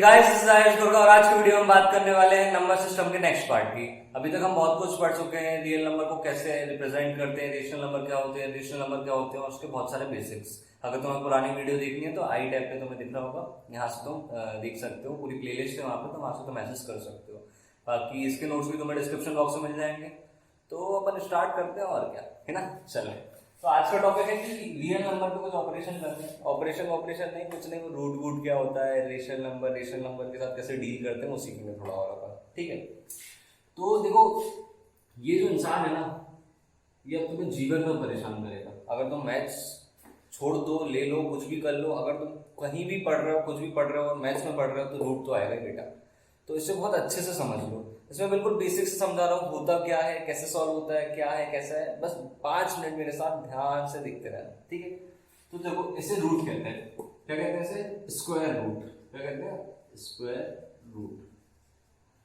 Guys Ayush Durga और आज की वीडियो में बात करने वाले हैं नंबर सिस्टम के नेक्स्ट पार्ट की। अभी तक हम बहुत कुछ पढ़ चुके हैं, रियल नंबर को कैसे रिप्रेजेंट करते हैं, रेशनल नंबर क्या होते हैं, रेशनल नंबर क्या होते हैं और उसके बहुत सारे बेसिक्स। अगर तुम्हें पुरानी वीडियो देखनी है तो आई टैब पे तुम्हें दिख रहा होगा, यहाँ से तुम देख सकते हो, पूरी प्लेलिस्ट है वहाँ पे, तो वहाँ से तुम मैसेज कर सकते हो। बाकी इसके नोट्स भी तुम्हें डिस्क्रिप्शन बॉक्स में मिल जाएंगे। तो अपन स्टार्ट करते हैं और क्या है ना, चलो। तो आज का टॉपिक है कि रियल नंबर पे कुछ ऑपरेशन करते हैं। ऑपरेशन नहीं, कुछ नहीं, रूट वूट क्या होता है, रेशनल नंबर के साथ कैसे डील करते हैं वो सीखेंगे थोड़ा और अपन, ठीक है। तो देखो, ये जो इंसान है ना, ये अब तुम्हें जीवन में परेशान करेगा। अगर तुम मैथ्स छोड़ दो, ले लो, कुछ भी कर लो, अगर तुम कहीं भी पढ़ रहे हो, कुछ भी पढ़ रहे हो और मैथ्स में पढ़ रहे हो तो रूट तो आएगा ही बेटा। तो इसे बहुत अच्छे से समझ लो। इसमें बिल्कुल बेसिक से समझा रहा हूँ, होता क्या है, कैसे सॉल्व होता है, क्या है, कैसा है, बस 5 मिनट मेरे साथ ध्यान से देखते रहना, ठीक है। तो देखो, इसे रूट कहते हैं। क्या कहते हैं इसे? Square root. क्या कहते हैं? स्क्वायर रूट,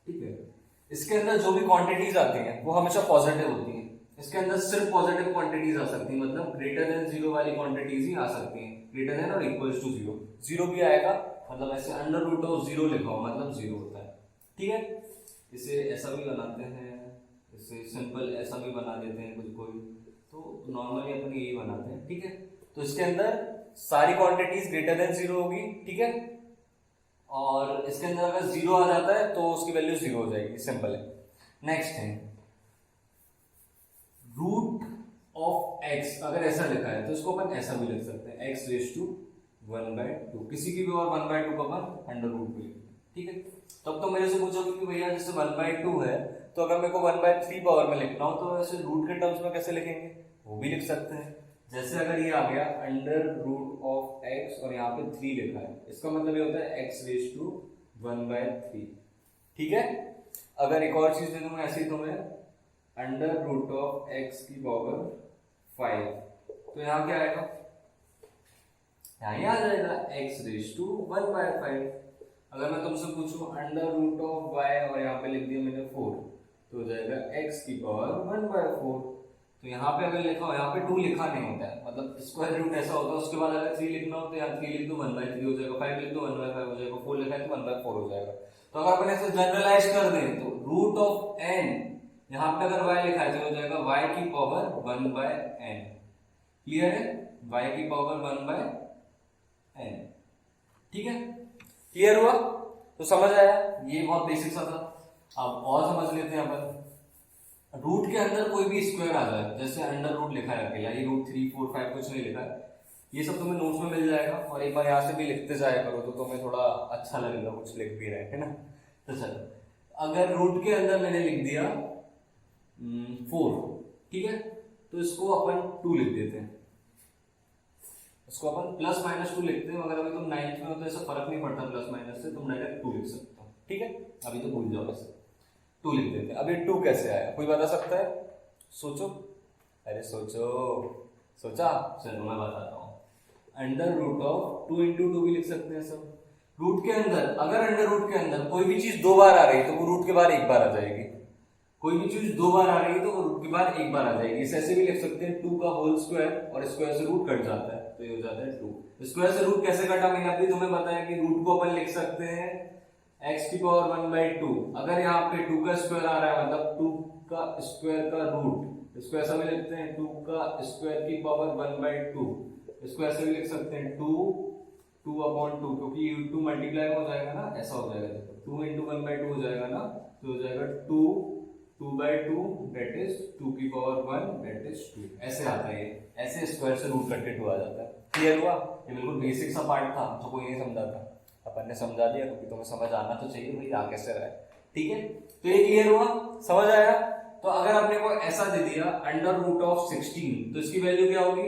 ठीक है। इसके अंदर जो भी क्वांटिटीज आती हैं वो हमेशा पॉजिटिव होती हैं। इसके अंदर सिर्फ पॉजिटिव क्वांटिटीज आ सकती हैं, मतलब ग्रेटर देन 0 वाली क्वांटिटीज ही आ सकती हैं। ग्रेटर देन और इक्वल्स टू 0, 0 भी आएगा, मतलब ऐसे अंडर रूट ऑफ 0 लिखा हो मतलब 0 होता है, ठीक है। इसे ऐसा भी बनाते हैं, इसे सिंपल ऐसा भी बना देते हैं कोई, तो नॉर्मली अपन यही बनाते हैं, ठीक है। तो इसके अंदर सारी क्वांटिटीज ग्रेटर देन 0 होगी, ठीक है। और इसके अंदर अगर 0 आ जाता है तो उसकी वैल्यू 0 हो जाएगी, सिंपल है। नेक्स्ट है रूट ऑफ x। अगर ऐसा लिखा है तो इसको अपन ऐसा भी लिख सकते हैं, x रेज टू 1/2। किसी की भी और 1/2 को अपन अंडर रूट भी लिखते हैं, ठीक है। तो अब तो मेरे से पूछोगे कि भैया जैसे 1/2 है तो अगर मेरे को 1/3 पावर में लिखना हो तो ऐसे रूट के टर्म्स में कैसे लिखेंगे, वो भी लिख सकते हैं। जैसे अगर ये आ गया अंडर रूट ऑफ x और यहाँ पे 3 लिखा है, इसका मतलब ये होता है x रेज टू 1/3, ठीक है। अगर एक और चीज दे दूं ऐसे ही तुम्हें, अंडर रूट ऑफ x की पावर 5, तो यहाँ क्या आएगा, यहाँ आ जाएगा x रेज टू 1/5। अगर मैं तुमसे पूछूं अंडर रूट ऑफ y और यहाँ पे लिख दिया मैंने 4, तो हो जाएगा x की पावर 1/4। तो यहाँ पे अगर लिखा हो, यहाँ पे 2 लिखा नहीं होता है, मतलब स्क्वायर रूट ऐसा होता है, उसके बाद अगर 3 लिखना हो तो यहाँ 3 लिख दो 1/3 हो जाएगा, 5 लिख दो 1/5 हो जाएगा, 4 लिखा है तो 1/4 हो जाएगा। तो अगर अपन ऐसे जनरलाइज कर दें तो रूट ऑफ n, यहाँ पे अगर y लिखा है तो हो जाएगा y की पावर 1/n। क्लियर है? y की पावर 1/n, ठीक है। क्लियर हुआ? तो समझ आया, ये बहुत बेसिक सा था। अब और समझ लेते हैं अपन। रूट के अंदर कोई भी स्क्वायर आ जाए, जैसे अंडर रूट लिखा है अकेला, ये रूट 3 4 5 कुछ नहीं लिखा है, ये सब तुम्हें नोट्स में मिल जाएगा। और एक बार यहाँ से भी लिखते जाया करो तो तुम्हें थोड़ा अच्छा लगेगा, कुछ लिख भी रहे है ना। तो चलो, अगर रूट के अंदर मैंने लिख दिया 4, ठीक है, तो इसको अपन 2 लिख देते हैं, इसको अपन प्लस माइनस 2 लिखते हैं। अगर अभी तुम 9th में हो तो ऐसा फर्क नहीं पड़ता प्लस माइनस से, तुम डायरेक्ट 2 लिख सकते हो, ठीक है। अभी तो भूल जाओ, ऐसे 2 लिख देते हैं। अब ये 2 कैसे आया, कोई बता सकता है? सोचो, अरे सोचो, सोचा? चलो मैं बताता हूँ। अंडर रूट ऑफ 2 × 2 भी लिख सकते हैं सब। रूट के अंदर, अगर अंडर रूट के अंदर कोई भी चीज 2 बार आ रही है तो वो रूट के बाहर 1 बार आ जाएगी। कोई भी चीज 2 बार आ रही है तो वो रूट के बाहर 1 बार आ जाएगी। इसे ऐसे भी लिख सकते हैं 2 का होल स्क्वायर, और स्क्वायर से रूट कट जाता है तो ये हो जाता है 2। स्क्वायर से रूट कैसे कटा, मैंने अभी तुम्हें बताया कि रूट को अपन लिख सकते हैं x की पावर 1/2। अगर यहाँ पे 2 का स्क्वायर आ रहा है मतलब 2 का स्क्वायर का रूट, इसको ऐसा भी लिखते हैं 2 का स्क्वायर की पावर 1/2। इसको ऐसे भी लिख सकते हैं 2/2, क्योंकि 2 मल्टीप्लाई हो जाएगा ना, ऐसा हो जाएगा, 2 × 1/2 हो जाएगा ना, तो हो जाएगा 2/2 दैट इज 2 की पावर 1 दैट इज 2। ऐसे आता है, ऐसे स्क्वायर से रूट करके 2 आ जाता है। क्लियर हुआ? ये बिल्कुल बेसिक सा पार्ट था जो कोई नहीं समझा था, अपन ने समझा दिया, क्योंकि तुम्हें समझ आना तो चाहिए भाई, आ कैसे रहा है, ठीक है। तो ये क्लियर हुआ, समझ आया। तो अगर आपने को ऐसा दे दिया अंडर रूट ऑफ 16, तो इसकी वैल्यू क्या होगी,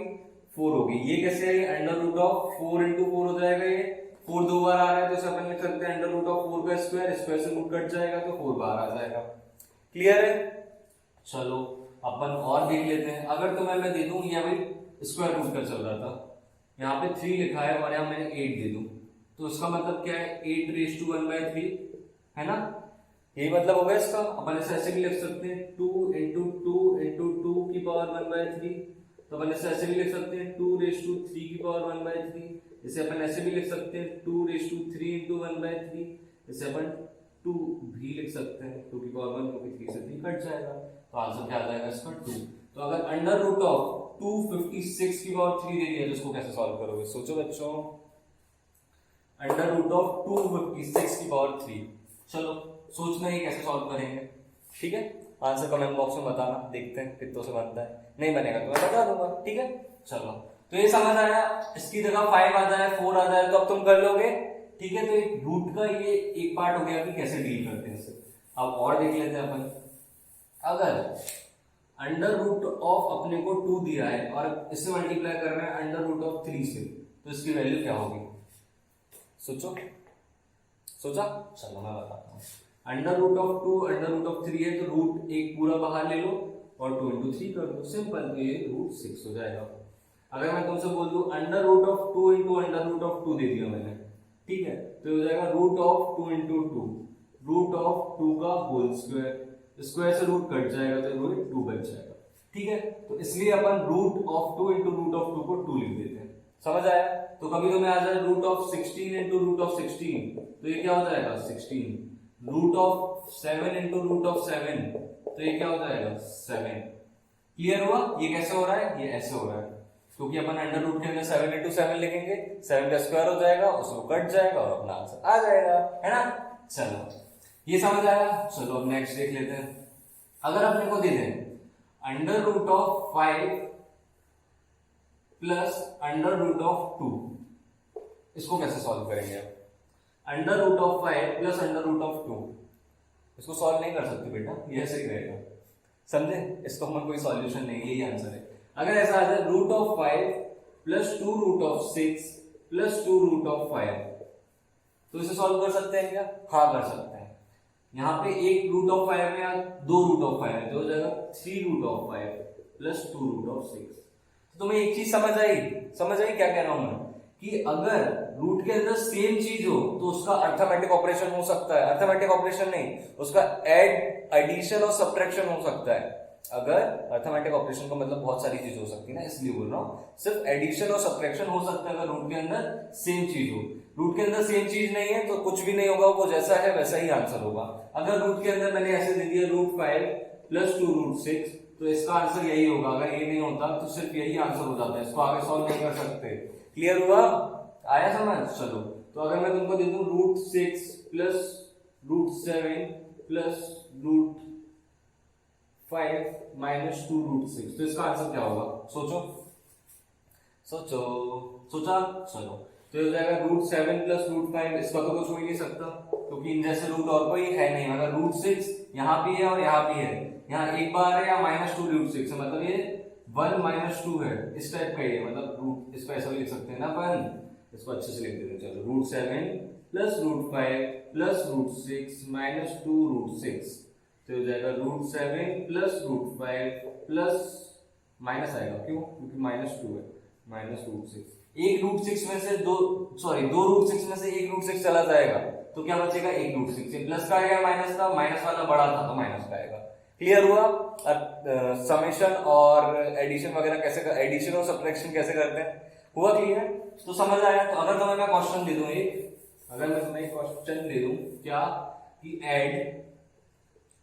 4 होगी। ये कैसे आई, अंडर रूट ऑफ 4 × 4 हो जाएगा, ये 4 2 बार आ रहा है तो इसे अपन लिख सकते हैं अंडर रूट ऑफ 4 का स्क्वायर, स्क्वायर से रूट कट जाएगा तो 4 बार आ जाएगा। क्लियर है? चलो अपन और देख लेते हैं। अगर तुम्हें मैं दे दूं, ये अभी स्क्वायर रूट का चल रहा था, यहाँ पे 3 लिखा है और यहाँ मैंने 8 दे दूं, तो इसका मतलब क्या है, 8 रेज टू 1/3 है ना, यही मतलब होगा इसका। अपन ऐसे भी लिख सकते हैं 2 × 2 × 2 की पावर 1/3, तो तो अपन इसे ऐसे भी लिख सकते हैं 2⁻³ की पावर 1/3। इसे अपन ऐसे भी लिख सकते हैं 2⁻³ × 1/3। इसे अपन 2 भी लिख सकते हैं 2 की पावर 1, क्योंकि 3 से 3 कट जाएगा, तो आंसर क्या आ जाएगा इसका 2। तो अगर √256 की पावर 3 दे दिया तो इसको कैसे सॉल्व करोगे? सोचो बच्चों, √256 की पावर 3। चलो सोचना ही कैसे सॉल्व करेंगे, ठीक है? आंसर कमेंट बॉक्स में बताना, देखते हैं कितनों से बनता है। नहीं बनेगा तो मैं बता दूंगा, ठीक है? चलो, तो ये समझ आया। इसकी जगह 5 आ जाए, 4 आ जाए तो अब तुम कर लोगे, ठीक है? तो एक रूट का ये एक पार्ट हो गया कि कैसे डील करते हैं इससे। अब और देख लेते हैं अपन। अगर √ऑफ अपने को 2 दिया है और इससे मल्टीप्लाई करना है √3 से, तो इसकी वैल्यू क्या होगी? सोचो, सोचा? चलो मैं बताता हूँ। √2 √3 है तो रूट एक पूरा बाहर ले लो और 2 × 3 कर दो, सिंपल। तो ये √6 हो जाएगा। अगर मैं तुमसे बोल दूं √2 × √2 दे दिया मैंने, ठीक है? तो हो जाएगा √2 × 2, √2 का होल स्क्वायर। स्क्वायर से रूट कट जाएगा तो रूट 2 बच जाएगा, ठीक है? तो इसलिए अपन √2 × √2 को 2 लिख देते हैं। समझ आया? तो कभी तुम्हें आ जाए √16 × √16, तो ये क्या हो जाएगा 16। √7 × √7, तो ये क्या हो जाएगा 7। क्लियर हुआ? ये कैसे हो रहा है? ये ऐसे हो रहा है क्योंकि अपन अंडर रूट के अंदर 7 × 7 लिखेंगे, 7 का स्क्वायर हो जाएगा, उसको कट जाएगा और अपना आंसर आ जाएगा, है ना? चलो ये समझ आया। चलो अब नेक्स्ट देख लेते हैं। अगर अपने को दे दें √5 प्लस √2, इसको कैसे सॉल्व करेंगे? √5 प्लस √2, इसको सॉल्व नहीं कर सकते बेटा, ये ऐसे ही रहेगा, समझे? इसको हम कोई सॉल्यूशन नहीं, यही आंसर है। अगर ऐसा आ जाए √5 प्लस 2√6 प्लस 2√5, तो इसे सॉल्व कर सकते हैं क्या? हाँ कर सकते हैं। यहाँ पे एक √5 में या 2 √5 है, तो हो जाएगा 3√5 प्लस 2√6। तो तुम्हें एक चीज समझ आई क्या कह रहा हूं मैं? कि अगर रूट के अंदर सेम चीज हो तो उसका अर्थमेटिक ऑपरेशन हो सकता है, अर्थमेटिक ऑपरेशन नहीं, उसका एडिशन और सब्ट्रैक्शन हो सकता है। अगर अर्थमेटिक ऑपरेशन का मतलब बहुत सारी चीज हो सकती है ना, इसलिए बोल रहा हूँ, सिर्फ एडिशन और सब्ट्रैक्शन हो सकता है अगर रूट के अंदर सेम चीज हो। रूट के अंदर सेम चीज नहीं है तो कुछ भी नहीं होगा, वो जैसा है वैसा ही आंसर होगा। अगर रूट के अंदर मैंने ऐसे दे दिया √5 प्लस 2√6, तो इसका आंसर यही होगा। अगर ये नहीं होता तो सिर्फ यही आंसर हो जाता है, इसको आगे सॉल्व नहीं कर सकते। क्लियर हुआ? आया समझ? चलो, तो अगर मैं तुमको दे दूं √6 प्लस √7 प्लस √5 माइनस 2√6, तो इसका आंसर क्या होगा? सोचो, सोचा? चलो, तो हो जाएगा √7 प्लस √5, इसका तो कुछ हो ही नहीं सकता क्योंकि इन जैसे रूट और कोई है नहीं। अगर √6 यहाँ भी है और यहाँ भी है, यहाँ एक बार है या -2√6 है, मतलब ये 1 - 2 है, इस टाइप का ही है, मतलब रूट इसको ऐसा भी लिख सकते हैं ना अपन, इसको अच्छे से लिख देते हैं। चलो, √7 प्लस √5 प्लस √6 माइनस 2√6, तो हो जाएगा √7 प्लस √5 प्लस माइनस आएगा, क्यों? क्योंकि -2 है, माइनस √6। एक √6 में से दो √6 में से एक √6 चला जाएगा तो क्या बचेगा? एक √6। ये प्लस का आएगा माइनस का, माइनस वाला बड़ा था तो माइनस का आएगा। क्लियर हुआ? समेशन और एडिशन वगैरह कैसे, एडिशन और सब्ट्रैक्शन कैसे करते हैं? हुआ क्लियर? तो समझ आया? तो अगर तुम्हें मैं क्वेश्चन दे दूं अगर मैं तुम्हें क्वेश्चन दे दूं क्या कि ऐड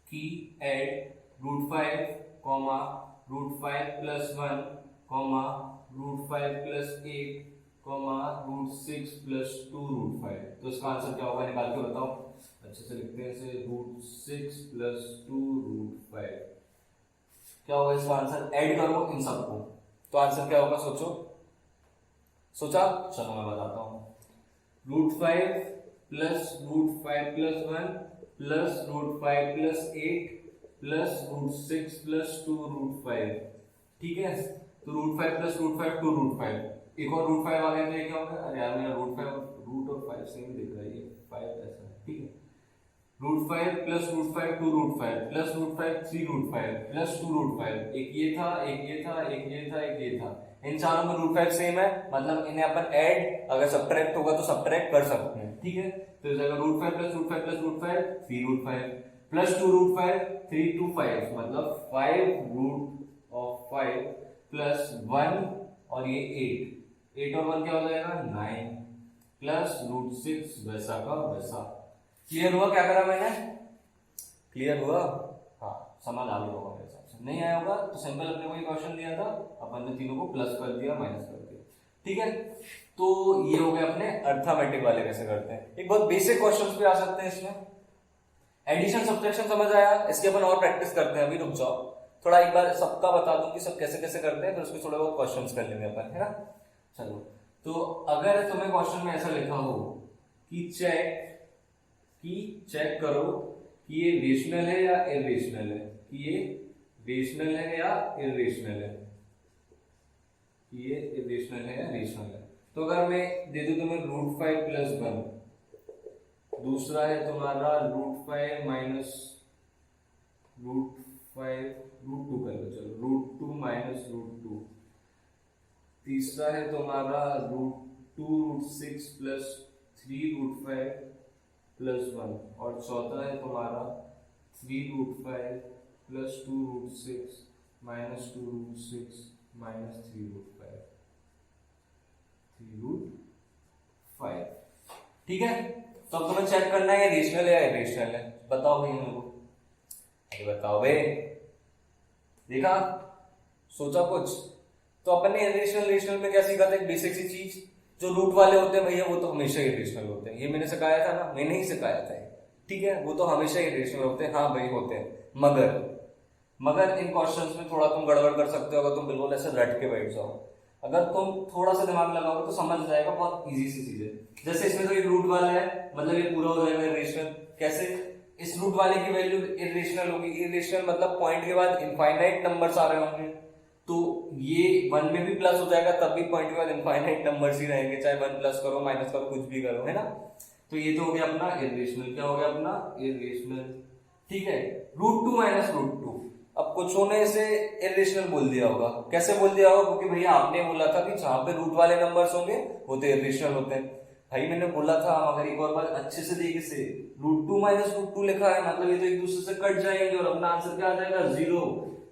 √5 √5 प्लस 1 √5 प्लस 8 √6 प्लस 2√5, तो इसका आंसर क्या होगा? निकाल के बताओ। अच्छे से लिखते हैं इसे, √6 प्लस 2√5, क्या होगा इसका आंसर? ऐड करो इन सबको, तो आंसर क्या होगा? सोचा? चलो मैं बताता हूँ। √5 plus √5 plus 1 plus √5 plus 8 plus √6 plus 2√5, ठीक है? तो √5 प्लस √5 2√5, एक और √5 आ गया तो ये क्या होगा? अरे यार मेरा रूट और 5 सेम दिख रहा है, ये 5 ऐसा है, ठीक है? √5 प्लस √5 2√5 प्लस √5 3√5 प्लस 2√5, एक ये था, एक ये था, एक ये था, एक ये था। इन चारों में √5 सेम है, मतलब इन्हें अपन ऐड, अगर सब्ट्रैक्ट होगा तो सब्ट्रैक्ट कर सकते हैं, ठीक है? तो हो जाएगा √5 प्लस √5 प्लस √5 3√5 प्लस 2√5 3 to 5, मतलब 5 √5 प्लस 1 और ये 8 और 1 क्या हो जाएगा 9 प्लस √6 वैसा का वैसा। क्लियर हुआ क्या करा मैंने? क्लियर हुआ? हाँ, समझ आ गया होगा मेरे हिसाब से। नहीं आया होगा तो सिंपल अपने को ये क्वेश्चन दिया था, अपन ने तीनों को प्लस कर दिया माइनस कर दिया। ठीक है, तो ये हो गए अपने अर्थमेटिक वाले कैसे करते हैं। एक बहुत बेसिक क्वेश्चन भी आ सकते हैं इसमें। एडिशन सब्ट्रैक्शन समझ आया, इसके अपन और प्रैक्टिस करते हैं। अभी रुक जाओ, थोड़ा एक बार सबका बता दूं कि सब कैसे कैसे करते हैं, फिर उसके थोड़े बहुत क्वेश्चंस कर लेंगे अपन, है ना। चलो, तो अगर तुम्हें क्वेश्चन में ऐसा लिखा हो कि चेक करो कि ये रेशनल है या इरेशनल है, कि ये रेशनल है या इरेशनल है, कि ये इरेशनल है या रेशनल है। तो अगर मैं दे दूं तुम्हें √5 + 1, दूसरा है तुम्हारा √5 माइनस √2 कर लो, चलो √2 माइनस √2, तीसरा है तुम्हारा √2 √6 प्लस 3 √5 + 1, और चौथा है तुम्हारा 3 √5 प्लस 2 √6 माइनस 2 √6 माइनस 3 √5। ठीक है, तो अब तुम्हें चेक करना है रेशनल है या इरेशनल है। बताओ भाई मेरे को, बताओ भाई। देखा, सोचा कुछ? तो अपन ने इरेशनल रेशनल में क्या सीखा था? एक बेसिक सी चीज, जो रूट वाले होते हैं भैया वो तो हमेशा इरेशनल होते हैं। ये मैंने सिखाया था ना, मैंने ही सिखाया था। ठीक है, वो तो हमेशा इरेशनल होते हैं। हाँ भाई होते हैं, मगर इन क्वेश्चंस में थोड़ा तुम गड़बड़ कर सकते हो अगर तुम बिल्कुल ऐसे रट के बैठ जाओ। अगर तुम थोड़ा सा दिमाग लगाओगे तो समझ जाएगा, बहुत इजी सी चीज है। जैसे इसमें तो एक रूट वाला है, मतलब ये पूरा हो जाएगा इरेशनल। कैसे? इस रूट वाले की वैल्यू इरेशनल होगी। इरेशनल मतलब पॉइंट के बाद इनफाइनाइट नंबर्स आ रहे होंगे, तो ये 1 में भी प्लस हो जाएगा, तब भी पॉइंट के बाद इनफाइनाइट नंबर्स ही रहेंगे, चाहे 1 प्लस करो माइनस करो कुछ भी करो, है ना। तो ये तो हो गया अपना इरेशनल। क्या हो गया अपना? इरेशनल। ठीक है, √2 माइनस √2। अब कुछों ने इसे इरेशनल बोल दिया होगा। कैसे बोल दिया होगा? क्योंकि भैया आपने बोला था कि जहां पे रूट वाले नंबर्स होंगे वो तो इरेशनल होते हैं। भाई मैंने बोला था, अगर एक और बार अच्छे से देखिए से, √2 माइनस √2 लिखा है, मतलब ये तो एक दूसरे से कट जाएंगे और अपना आंसर क्या आ जाएगा? 0।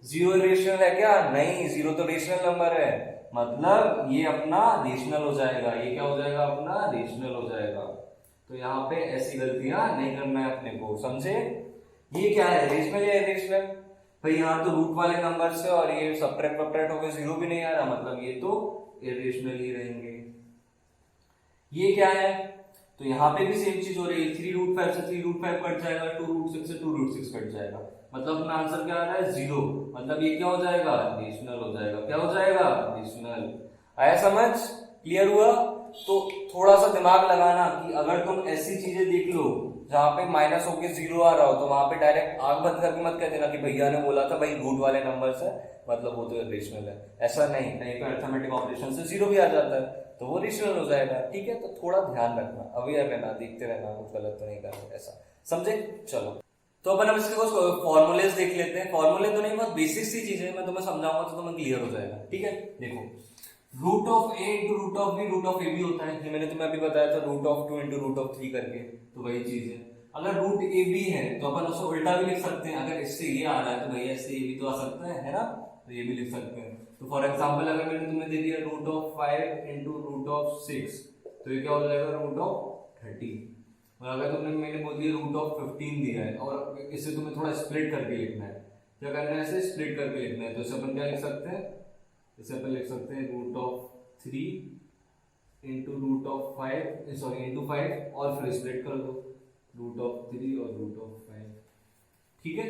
0 इरेशनल है क्या? नहीं, 0 तो रेशनल नंबर है, मतलब ये अपना रेशनल हो जाएगा। ये क्या हो जाएगा? अपना रेशनल हो जाएगा। तो यहाँ पे ऐसी गलतियां नहीं करना है अपने को, समझे। ये क्या है, रेशनल या इरेशनल? भाई यहाँ तो रूट वाले नंबर से और ये सब्ट्रैक्ट होकर 0 भी नहीं आ रहा, मतलब ये तो इरेशनल ही रहेंगे। ये क्या है? तो यहाँ पे भी सेम चीज हो रही है। 3 √5 से 3 √5 कट जाएगा, 2 √6 से 2 √6 कट जाएगा, मतलब अपना आंसर क्या आ रहा है? 0। मतलब ये क्या हो जाएगा? रेशनल हो जाएगा। क्या हो जाएगा? रेशनल। आया समझ? क्लियर हुआ? तो थोड़ा सा दिमाग लगाना कि अगर तुम ऐसी चीजें देख लो जहां पे माइनस होके 0 आ रहा हो, तो वहां पे डायरेक्ट आंख बंद करके मत कह देना कि भैया ने बोला था भाई रूट वाले नंबर से मतलब वो तो रेशनल है। ऐसा नहीं, कहीं पे अर्थमेटिक ऑपरेशन से 0 भी आ जाता है तो वो रेशनल हो जाएगा। ठीक है, तो थोड़ा ध्यान रखना, अवेयर रहना, देखते रहना, कुछ गलत तो नहीं करना, ऐसा समझे। चलो, तो अपन अब इसके कुछ फॉर्मूलेस देख लेते हैं। फॉर्मूले तो नहीं, बहुत बेसिक सी चीज है, मैं तुम्हें समझाऊंगा तो तुम्हें क्लियर हो जाएगा। ठीक है, देखो, √(a) × √(b) √(a) भी होता है, ये मैंने तुम्हें अभी बताया था, √2 × √3 करके, तो वही चीज है। अगर √ab है तो अपन उसे उल्टा भी लिख सकते हैं। अगर इससे ये आ रहा है तो भैया इससे ये भी तो आ सकता है ना, तो ये भी लिख सकते हैं। तो फॉर एग्जांपल अगर मैंने तुम्हें दे दिया √5 × √6, तो ये क्या हो जाएगा? √30। और अगर मैंने बोल दिया √15 दिया है और इसे तुम्हें थोड़ा स्प्लिट करके लिखना है, क्या करना है? इसे स्प्लिट करके लिखना है, तो इसे अपन क्या लिख सकते हैं? इसे अपन लिख सकते हैं √3 × 5 और फिर स्प्लिट कर दो √3 और √5। ठीक है,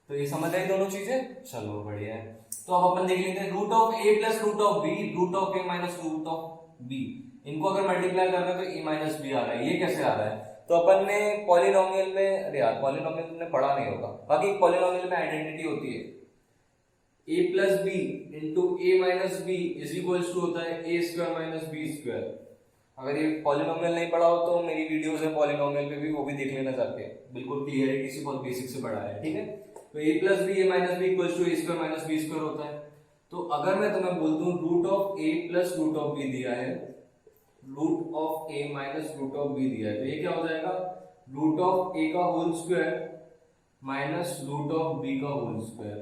तो ये समझ आई दोनों चीजें। चलो बढ़िया है। तो अब अपन देख लेते हैं √(a) + √(b), √(a) - √(b), इनको अगर मल्टीप्लाई कर रहे हैं तो a - b आ रहा है। ये कैसे आ रहा है? तो अपन ने पॉलिनोमियल में, अरे यार पॉलिनोमियल तुमने पढ़ा नहीं होगा, बाकी पॉलिनोमियल में आइडेंटिटी होती है a + b × a - b होता है a² - b²। अगर ये पॉलिनोमियल नहीं पढ़ा हो तो मेरी वीडियोस है पॉलिनोमियल पे भी, वो भी देख लेना जाके, बिल्कुल क्लियरिटी से बहुत बेसिक से पढ़ा है। ठीक है, तो a + b a - b = a² - b² होता है। तो अगर मैं तुम्हें बोल दूं √(a) + √(b) दिया है, √(a) - √(b) दिया है, तो ये क्या हो जाएगा? √(a) का होल स्क्वायर माइनस √(b) का होल स्क्वायर।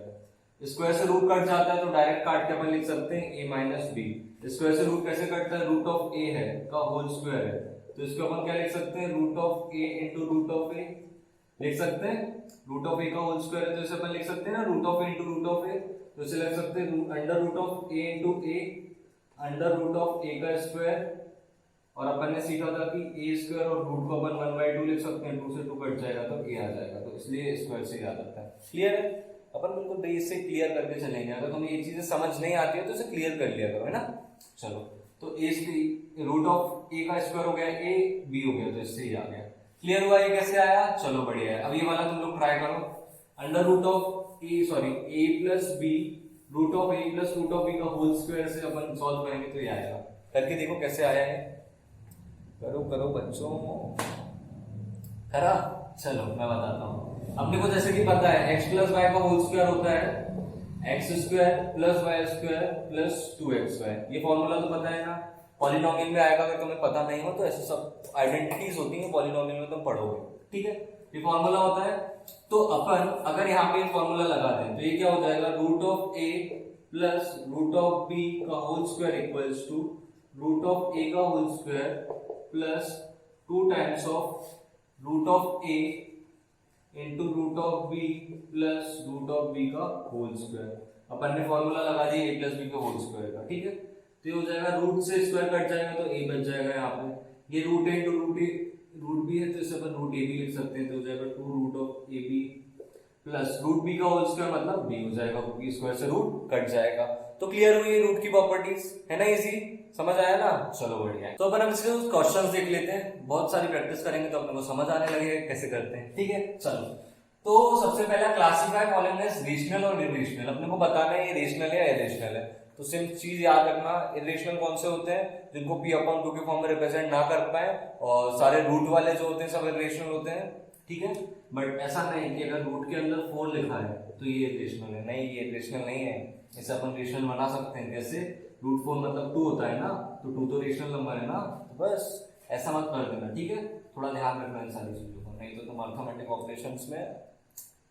स्क्वायर से रूट कट जाता है तो डायरेक्ट काट के अपन लिख सकते हैं a माइनस बी। स्क्वायर से रूट कैसे कटता है, रूट ऑफ a है का होल स्क्वायर है, तो इसको अपन क्या लिख सकते हैं, root of a into root of a लिख सकते हैं। रूट ऑफ a का होल स्क्वायर है तो इसे अपन लिख सकते हैं ना root of a into root of a, तो इसे लिख सकते हैं under root of a into a under root of a का स्क्वायर, और अपन ने सीखा था कि a स्क्वायर और रूट को अपन 1/2 लिख सकते हैं, 2 से 2 कट जाएगा तो a आ जाएगा, तो इसलिए स्क्वायर से याद आता है। क्लियर है, अपन बिल्कुल बेस से क्लियर करके चलेंगे, अगर तुम्हें ये चीजें समझ नहीं आती है तो इसे क्लियर कर लिया करो, है ना। चलो तो a रूट ऑफ a का स्क्वायर हो गया a, b हो गया, तो इससे ही आ गया। क्लियर हुआ ये कैसे आया, चलो बढ़िया है। अब ये वाला तुम लोग ट्राई करो, under root of a plus b root of a plus root of b का होल स्क्वायर से अपन सॉल्व करेंगे तो ये आएगा। करके देखो कैसे आया है, करो करो बच्चों, करा। चलो मैं बताता हूँ। अपने को जैसे कि पता है x प्लस वाई का होल स्क्वायर होता है x square plus y square plus 2xy, ये फॉर्मूला तो पता है ना। पॉलिनोमियल में आएगा, अगर तुम्हें पता नहीं हो तो ऐसे सब आइडेंटिटीज होती हैं पॉलिनोमियल में, तुम पढ़ोगे, ठीक है। ये फॉर्मूला होता है, तो अपन अगर यहाँ पे फॉर्मूला लगा दें तो ये क्या हो जाएगा, root of a plus root of b का whole square equals to root of a का whole square plus 2 times of root of a into root of b plus root of b का होल स्क्वायर। अपन ने formula लगा दिया a plus b का whole square का, ठीक है। तो ये हो जाएगा, रूट से स्क्वायर कट जाएगा तो a बच जाएगा यहाँ पे, ये रूट है इंटू रूट b है तो इसे अपन रूट a भी लिख सकते हैं, तो हो जाएगा 2 root of a b plus root b का होल स्क्वायर मतलब b हो जाएगा, क्योंकि स्क्वायर से रूट कट जाएगा। तो क्लियर हुई रूट की प्रॉपर्टीज, है ना, इजी समझ आया ना। चलो बढ़िया है, तो अपन इसके क्वेश्चंस देख लेते हैं, बहुत सारी प्रैक्टिस करेंगे तो अपने को समझ आने लगेगा कैसे करते हैं, ठीक है। चलो तो सबसे पहला क्लासिफाई फॉलोइंग एज रेशनल और इरेशनल, अपने को बताना है ये रेशनल है या इरेशनल है। तो सिर्फ चीज याद रखना, इरेशनल कौन से होते हैं, जिनको p/2 के फॉर्म में रिप्रेजेंट ना कर पाए, और सारे रूट वाले जो होते हैं सब इरेशनल होते हैं, ठीक है। बट ऐसा नहीं कि अगर रूट के अंदर 4 लिखा है तो ये इरेशनल है, नहीं ये इरेशनल नहीं है, इसे अपन रेशनल बना सकते हैं। जैसे रूट 4 मतलब 2 होता है ना, तो 2 तो रेशनल नंबर है ना, तो बस ऐसा मत कर देना, ठीक है। थोड़ा ध्यान रखना इन सारी चीजों को, नहीं तो तुम अर्थमेटिक ऑपरेशंस में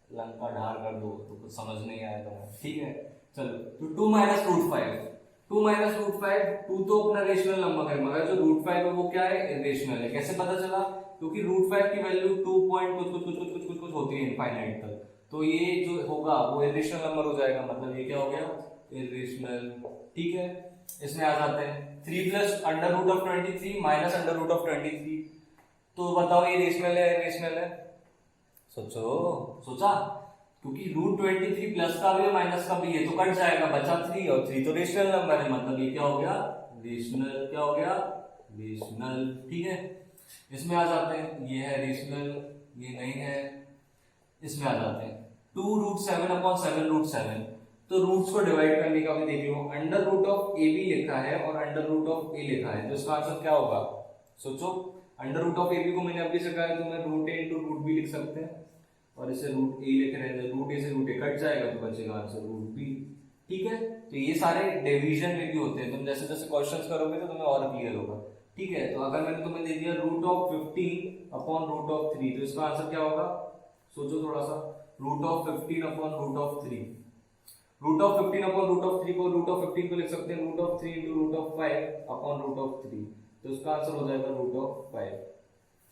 लंका ढार कर दो तो कुछ समझ नहीं आया तुम्हें, ठीक है। चलो तो 2 माइनस रूट 5, 2 माइनस रूट 5, 2 तो अपना रेशनल नंबर है, मगर जो रूट 5 है वो क्या है, इरेशनल है। कैसे पता चला, क्योंकि रूट 5 की वैल्यू 2 पॉइंट कुछ कुछ कुछ कुछ कुछ कुछ होती है इनफाइनाइट तक, तो ये जो होगा वो इरेशनल नंबर हो जाएगा, मतलब ये क्या हो गया, इरेशनल, ठीक है। इसमें आ जाते हैं 3 plus under root of 23 minus under root of 23, तो बताओ ये रेशनल है इरेशनल है, सोचो सोचा, क्योंकि रूट 23 प्लस का भी है माइनस का भी है तो कट जाएगा, बचा 3, और 3 तो रेशनल नंबर है, मतलब ये क्या हो गया, रेशनल, क्या हो गया, रेशनल, ठीक है। इसमें आ जाते हैं, ये है रेशनल, ये नहीं है। इसमें आ जाते हैं 2 रूट 7/7 रूट 7, तो रूट्स को डिवाइड करने का भी देख लो, under root of A B लिखा है और अंडर रूट ऑफ ए लिखा है, तो इसका आंसर क्या होगा, सोचो। Under root of A B को मैंने अभी सिखाया, तो मैं root A into root B लिख सकते हैं, और इसे रूट ए लिख रहे हैं, रूट ए से रूट ए कट जाएगा तो बचेगा आंसर रूट बी, ठीक है। तो ये सारे डिवीजन में भी होते हैं, तुम जैसे जैसे क्वेश्चंस करोगे तो तुम्हें और क्लियर होगा, ठीक है। तो अगर मैंने तुम्हें दे दिया root of 15 upon root of 3, तो इसका आंसर क्या होगा, सोचो थोड़ा सा, root of 15 upon root of 3, root of 15 upon root of 3 को, रूट ऑफ 15 को लिख सकते हैं root of 3 into root of 5 upon root of 3, तो इसका आंसर हो जाएगा रूट ऑफ 5।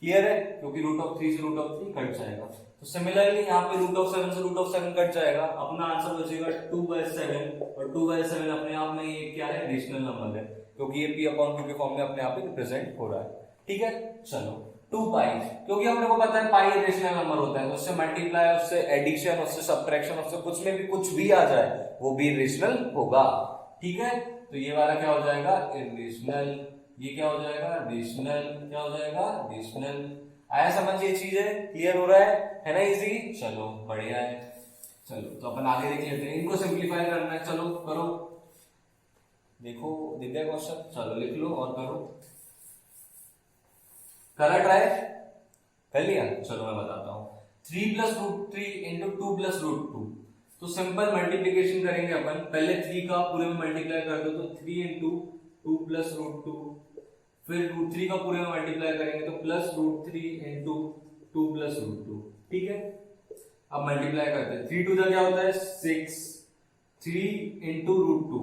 क्लियर है, क्योंकि रूट ऑफ 3 से रूट ऑफ 3 कट जाएगा, तो सिमिलरली यहाँ पे रूट ऑफ 7 से रूट ऑफ 7 कट जाएगा, अपना आंसर बचेगा 2/7, और 2/7 अपने आप में ये क्या है, रेशनल नंबर है, क्योंकि ये p/2 के फॉर्म में अपने आप ही रिप्रेजेंट हो रहा है, ठीक है। चलो 2 पाई, क्योंकि हमने को पता है पाई रेशनल नंबर होता है, तो उससे मल्टीप्लाई, उससे एडिशन, उससे सब्ट्रैक्शन, उससे कुछ में भी कुछ भी आ जाए वो भी रेशनल होगा, ठीक है। तो ये वाला क्या हो जाएगा, इरेशनल, ये क्या हो जाएगा, रेशनल, क्या हो जाएगा, रेशनल। आया समझ ये चीज है, क्लियर हो रहा है ना, इजी। चलो बढ़िया है, चलो तो अपन आगे देख लेते हैं, इनको सिंप्लीफाई करना है, चलो करो, देखो दिख गया क्वेश्चन, चलो लिख लो और करो, करा ट्राई कर लिया। चलो मैं बताता हूँ, 3 plus root 3 into 2 plus root 2, तो सिंपल मल्टीप्लीकेशन करेंगे अपन, पहले 3 का पूरे में मल्टीप्लाई कर दो, तो 3 इंटू 2 प्लस रूट 2, फिर रूट 3 का पूरे में मल्टीप्लाई करेंगे तो plus root 3 into 2 plus root 2, ठीक है। अब मल्टीप्लाई करते हैं, 3 2 क्या होता है 6, 3 × √2।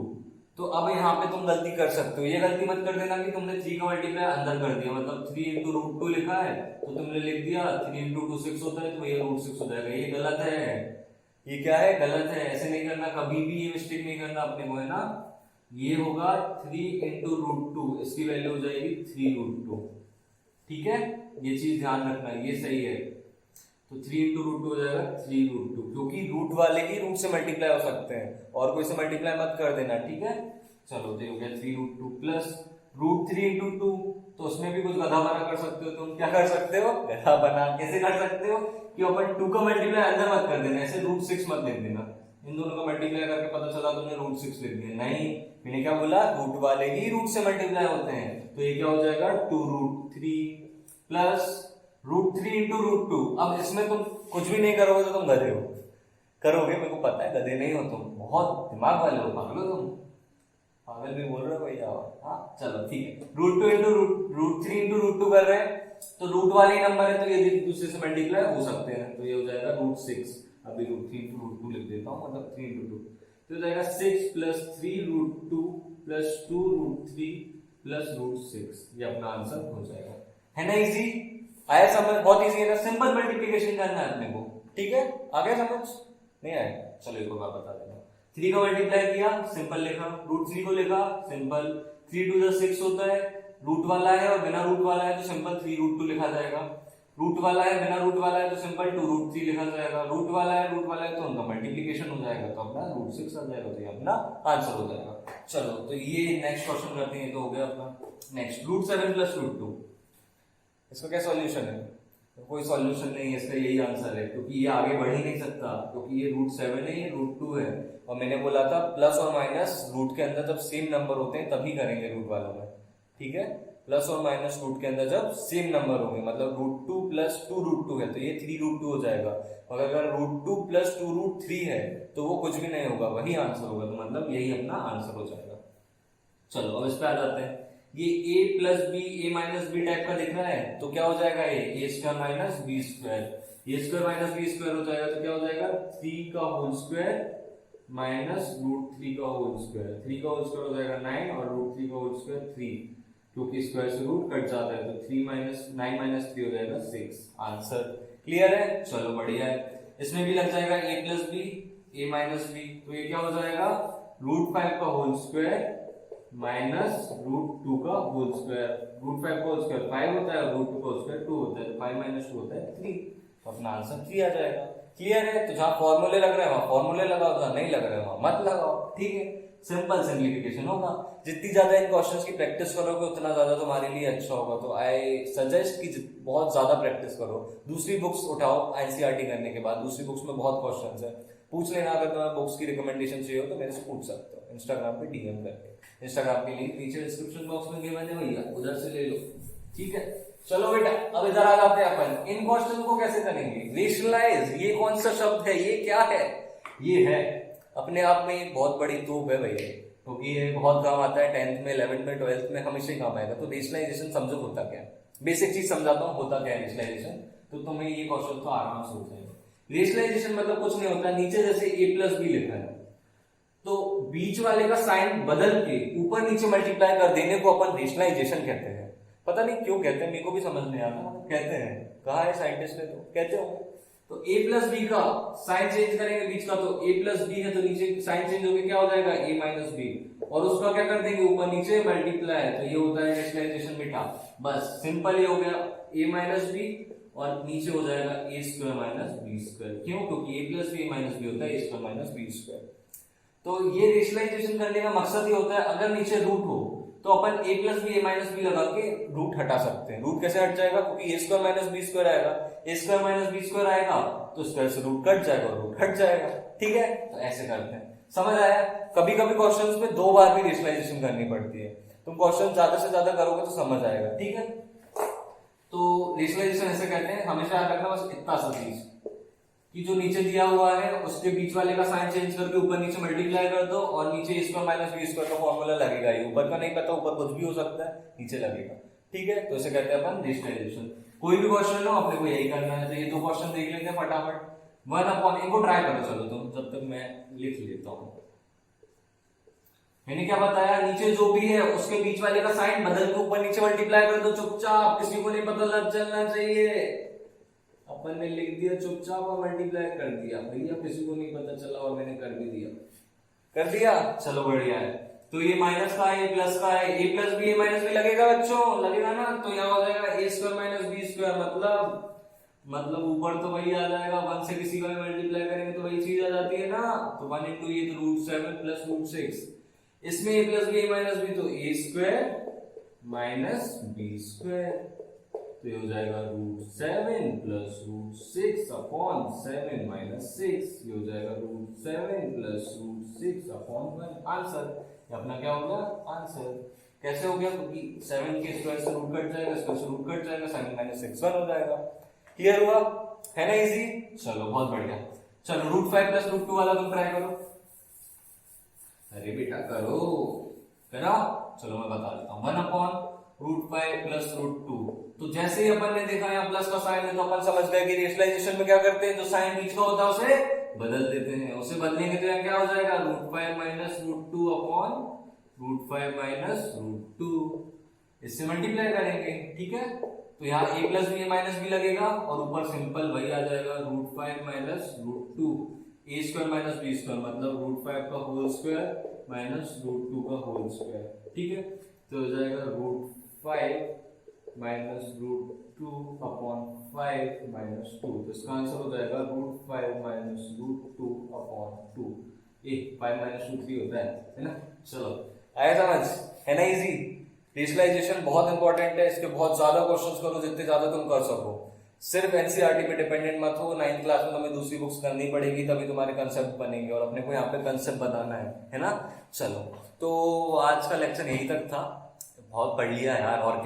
तो अब यहाँ पे तुम गलती कर सकते हो, ये गलती मत कर देना कि तुमने 3 का मल्टीप्लाई अंदर कर दिया, मतलब 3 × √2 लिखा है तो तुमने लिख दिया 3 × 2 6 होता है तो ये √6 हो जाएगा। ये गलत है, ये क्या है, गलत है। ऐसे नहीं करना, कभी भी ये मिस्टेक नहीं करना अपने को, है ना। ये होगा 3 × √2, इसकी वैल्यू हो जाएगी 3 √2। ठीक है, ये चीज ध्यान रखना, ये सही है। तो 3 × √2 हो जाएगा 3 √2, क्योंकि रूट वाले की रूट से मल्टीप्लाई हो सकते हैं और कोई से मल्टीप्लाई मत कर देना। ठीक है, चलो तो हो गया 3 √2 प्लस √3 × 2। तो उसमें भी कुछ गधा बना कर सकते हो तुम। क्या कर सकते हो, गधा बना। कैसे कर सकते हो कि अपन 2 का मल्टीप्लाई अंदर मत कर देना, ऐसे √6 मत लिख देना। इन दोनों का मल्टीप्लाई करके पता चला तुमने √6 लिख दिया, नहीं, मैंने क्या बोला, रूट वाले ही रूट से मल्टीप्लाई होते हैं। तो ये क्या हो जाएगा 2 √3 प्लस √3 × √2। अब इसमें तुम कुछ भी नहीं करोगे तो तुम गधे हो, करोगे, मेरे को पता है गधे नहीं हो तुम, बहुत दिमाग वाले हो, पागल हो तुम, पागल भी बोल रहे हो भैया। हाँ चलो ठीक है, √3 × √2 कर रहे हैं तो रूट वाले नंबर है तो ये दूसरे से मल्टीप्लाई हो सकते हैं, तो ये हो जाएगा √6। अभी √3 × √2 लिख देता हूँ, मतलब 3 × 2 तो हो जाएगा 6 + 3 √2 + 2 √3 + √6। ये अपना आंसर हो जाएगा, है ना। इजी आया समझ, बहुत इजी है ना, सिंपल मल्टीप्लिकेशन करना है अपने को। ठीक है, आ गया समझ, नहीं आया, चलो एक बार बता देता हूँ। 3 का मल्टीप्लाई किया, सिंपल लिखा, √3 को लिखा, सिंपल, 3 × 2 = 6 होता है, रूट वाला है और बिना रूट वाला है तो सिंपल 3 √2 लिखा जाएगा, रूट वाला है बिना रूट वाला है तो सिंपल 2 √3 लिखा जाएगा, रूट वाला है तो उनका मल्टीप्लिकेशन हो जाएगा, तो अपना √6 आ जाएगा, तो ये अपना आंसर हो जाएगा। चलो तो ये नेक्स्ट क्वेश्चन करते हैं, तो हो गया अपना। नेक्स्ट √7 + √2, इसका क्या सॉल्यूशन है, तो कोई सॉल्यूशन नहीं है, इसका यही आंसर है, क्योंकि ये आगे बढ़ ही नहीं सकता, क्योंकि ये √7 है, ये √2 है, और मैंने बोला था प्लस और माइनस रूट के अंदर जब सेम नंबर होते हैं तभी करेंगे रूट वालों में। ठीक है, प्लस और माइनस रूट के अंदर जब सेम नंबर होंगे, मतलब √2 + 2 √2 है तो ये 3 √2 हो जाएगा, और अगर √2 + 2 √3 है तो वो कुछ भी नहीं होगा, वही आंसर होगा, तो मतलब यही अपना आंसर हो जाएगा। चलो अब इस पे आ जाते हैं, ये a + b a - b type का दिख रहा है तो क्या हो जाएगा, a² - b², a² - b² हो जाएगा, तो क्या हो जाएगा 3 का होल स्क्वायर -√3 का होल स्क्वायर, 3 का होल स्क्वायर हो जाएगा 9 और √3 का होल स्क्वायर 3, क्योंकि स्क्वायर से रूट कट जाता है, तो 9 - 3 हो जाएगा 6। आंसर क्लियर है, चलो बढ़िया है। इसमें भी लग जाएगा a + b a - b, तो ये क्या हो जाएगा √5 का होल स्क्वायर -√2 का होल स्क्वायर, √5 का होल स्क्वायर 5 होता है और √2 का होल स्क्वायर 2 होता है, तो 5 - 2 होता है 3, तो अपना आंसर 3 आ जाएगा। क्लियर है, तो जहां फॉर्मूले लग रहे हैं वहां फॉर्मूले लगाओ, जहां नहीं लग रहे हैं वहां मत लगाओ। ठीक है, सिंपल सिंप्लीफिकेशन होगा। जितनी ज्यादा इन क्वेश्चंस की प्रैक्टिस करोगे उतना ज्यादा तुम्हारे लिए अच्छा होगा, तो आई सजेस्ट कि बहुत ज्यादा प्रैक्टिस करो। दूसरी बुक्स उठाओ एनसीईआरटी करने के बाद, दूसरी बुक्स में बहुत क्वेश्चंस है, पूछ लेना। अगर तुम्हें बुक्स की रिकमेंडेशन चाहिए हो तो मेरे से पूछ सकते हो, इंस्टाग्राम पे डीएम करके, इंस्टाग्राम की लिंक नीचे डिस्क्रिप्शन बॉक्स में गिवन है भैया, उधर से ले लो। ठीक है, चलो बेटा अब इधर आ जाते हैं अपन, इन क्वेश्चन को कैसे करेंगे, रेशनलाइज। ये कौन सा शब्द है, ये क्या है, ये है अपने आप में एक बहुत बड़ी तोप है भैया, क्योंकि ये बहुत काम आता है 10th में 11th में 12th में, हमेशा ही काम आएगा। तो रेशनलाइजेशन समझो होता क्या है, बेसिक चीज समझाता हूँ होता क्या है रेशनलाइजेशन, तो तुम्हें ये क्वेश्चन तो आराम से हो जाएगा। रेशनलाइजेशन मतलब कुछ नहीं होता, नीचे जैसे a + b लिखा है तो बीच वाले का साइन बदल के ऊपर नीचे मल्टीप्लाई कर देने को अपन रेशनलाइजेशन कहते हैं। पता नहीं क्यों कहते हैं, मेरे को भी समझ नहीं आता, मतलब कहते हैं, कहा है साइंटिस्ट ने, तो कहते हो। तो a + b का साइन चेंज करेंगे बीच का, तो a + b है तो नीचे साइन चेंज होकर क्या हो जाएगा a - b, और उसका क्या कर देंगे ऊपर नीचे मल्टीप्लाई, तो ये होता है रेशनलाइजेशन बेटा। बस सिंपल ये हो गया a - b और नीचे हो जाएगा a² - b²। क्यों, क्योंकि a + b a - b होता है a² - b²। तो ये रेशनलाइजेशन करने का मकसद ये होता है, अगर नीचे रूट हो तो अपन a + b a - b लगा के रूट हटा सकते हैं। रूट कैसे हट जाएगा, क्योंकि a² - b² आएगा, a² - b² आएगा तो स्क्वायर से रूट कट जाएगा और रूट हट जाएगा। ठीक है, तो ऐसे करते हैं, समझ आया। कभी कभी क्वेश्चंस में 2 बार भी रेशनलाइजेशन करनी पड़ती है, तुम क्वेश्चन ज्यादा से ज्यादा करोगे तो समझ आएगा। ठीक है, तो रेशनलाइजेशन ऐसे कहते हैं, हमेशा याद रखना बस इतना सा चीज कि जो नीचे दिया हुआ है उसके बीच वाले का साइन चेंज करके ऊपर नीचे मल्टीप्लाई कर दो, और नीचे a² - b² का फॉर्मूला लगेगा ही, ऊपर का नहीं पता, ऊपर कुछ भी हो सकता है, नीचे लगेगा। ठीक है, तो इसे कहते हैं अपन रेशनलाइजेशन। कोई भी क्वेश्चन लो अपने को यही करना है, तो ये 2 क्वेश्चन देख लेते हैं फटाफट। 1/, इनको ट्राई करो, चलो तुम, जब तक मैं लिख लेता हूँ। मैंने क्या बताया, नीचे जो भी है उसके बीच वाले का साइन बदल के ऊपर नीचे मल्टीप्लाई कर दो चुपचाप, किसी को नहीं पता लग चलना चाहिए। अपन ने लिख दिया चुपचाप और मल्टीप्लाई कर दिया, भैया किसी को नहीं पता चला और मैंने कर भी दिया, कर दिया, चलो बढ़िया है। तो ये माइनस का है, ये प्लस का है, ए plus B A minus B लगेगा बच्चों, लगेगा ना। तो यहाँ हो जाएगा ए स्क्वायर माइनस बी स्क्वायर, मतलब ऊपर तो वही आ जाएगा, 1 से किसी का भी मल्टीप्लाई करेंगे तो वही चीज आ जाती है ना। तो 1 इंटू ये तो √7 प्लस √6, इसमें ए plus B A minus B तो ए स्क्वायर माइनस बी स्क्वायर, तो ये हो जाएगा √7 प्लस √6 अपॉन 7 माइनस 6, ये हो जाएगा √7 प्लस √6 अपॉन 1, आंसर। ये अपना क्या हो गया, आंसर। कैसे हो गया, क्योंकि 7 के स्क्वायर से रूट कट जाएगा, स्क्वायर से रूट कट जाएगा, 7 माइनस 6 1 हो जाएगा। क्लियर हुआ, है ना इजी। चलो बहुत बढ़िया। चलो √5 प्लस √2 वाला तुम ट्राई करो। अरे बेटा करो, करा, चलो मैं बता देता हूँ। 1 अपॉन √5 प्लस √2, तो जैसे ही अपन ने देखा यहाँ प्लस का साइन है तो अपन समझ गए कि रेशनलाइजेशन में क्या करते हैं, जो साइन बीच का होता है उसे बदल देते हैं। उसे बदलेंगे तो यहाँ क्या हो जाएगा, √5 माइनस √2 अपॉन √5 माइनस √2, इससे मल्टीप्लाई करेंगे, ठीक है। तो यहाँ a plus B A minus B लगेगा और ऊपर सिंपल वही आ जाएगा, √5 minus √2, A square minus B square, मतलब √5 का होल स्क्वायर माइनस √2 का होल स्क्वायर, ठीक है। तो हो जाएगा √5 माइनस √2 अपॉन 5 माइनस 2, तो इसका आंसर हो जाएगा √5 माइनस √2 अपॉन 2। 5 माइनस √3 होता है ना। चलो आया समझ, है ना इजी। रेशनलाइजेशन बहुत इंपॉर्टेंट है, इसके बहुत ज्यादा क्वेश्चंस करो, जितने ज्यादा तुम कर सको। सिर्फ एनसीईआरटी पे डिपेंडेंट मत हो, 9th क्लास में तुम्हें दूसरी बुक्स करनी पड़ेगी, तभी तुम्हारे कंसेप्ट बनेंगे, और अपने को यहाँ पे कंसेप्ट बताना है ना। चलो तो आज का लेक्चर यही तक था, बहुत पढ़ लिया यार, और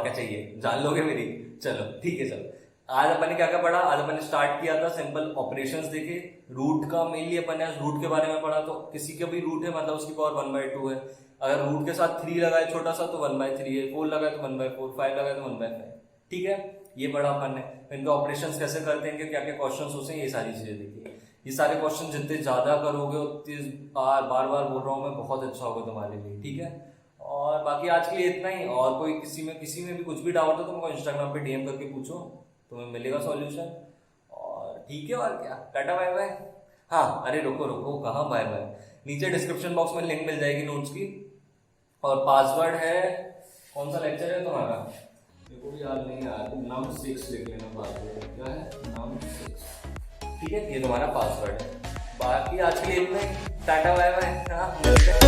क्या चाहिए, जान लोगे मेरी। चलो ठीक है, चलो आज अपन ने क्या क्या पढ़ा। आज अपन ने स्टार्ट किया था सिंपल ऑपरेशंस देखे, रूट का मेनली अपन ने रूट के बारे में पढ़ा। तो किसी का भी रूट है मतलब उसकी पावर 1/2 है, अगर रूट के साथ 3 लगाए छोटा सा तो 1/3 है, 4 लगाए तो 1/4, 5 लगाए तो 1/5, ठीक है। ये पढ़ा अपन ने। इनके ऑपरेशंस कैसे करते हैं, क्या क्या क्वेश्चंस होते हैं, ये सारी चीजें देखिए। ये सारे क्वेश्चन जितने ज्यादा करोगे उतने बार बार बोल रहा हूँ मैं, बहुत अच्छा होगा तुम्हारे लिए, ठीक है। और बाकी आज के लिए इतना ही, और कोई किसी में भी कुछ भी डाउट हो तो मुझे इंस्टाग्राम पे डीएम करके पूछो, तुम्हें मिलेगा सॉल्यूशन। और ठीक है, और क्या, टाटा बाय बाय। हाँ अरे रुको कहाँ बाय बाय, नीचे डिस्क्रिप्शन बॉक्स में लिंक मिल जाएगी नोट्स की, और पासवर्ड है, कौन सा लेक्चर है तुम्हारा, मेरे को भी याद नहीं यार, नम 6 लिख लेना पासवर्ड, क्या है नम 6, ठीक है, ये तुम्हारा पासवर्ड है। बाकी आज के लिए इतना ही, टाटा बाय बाय। हाँ